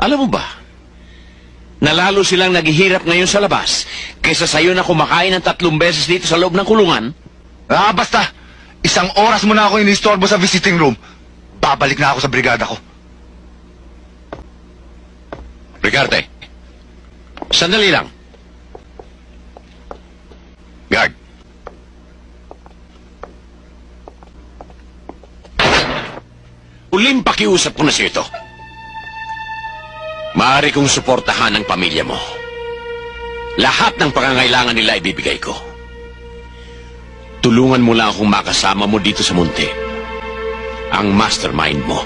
Alam mo ba, nalalo silang naghihirap ngayon sa labas kaysa sa'yo na kumakain ng 3 beses dito sa loob ng kulungan? Basta! 1 oras mo na ako inistorbo sa visiting room. Babalik na ako sa brigada ko. Ricarte, sandali lang. Guard. Uling pakiusap ko na siya ito. Maaari kong suportahan ang pamilya mo. Lahat ng pangangailangan nila ibibigay ko. Tulungan mo lang akong makasama mo dito sa munti. Ang mastermind mo.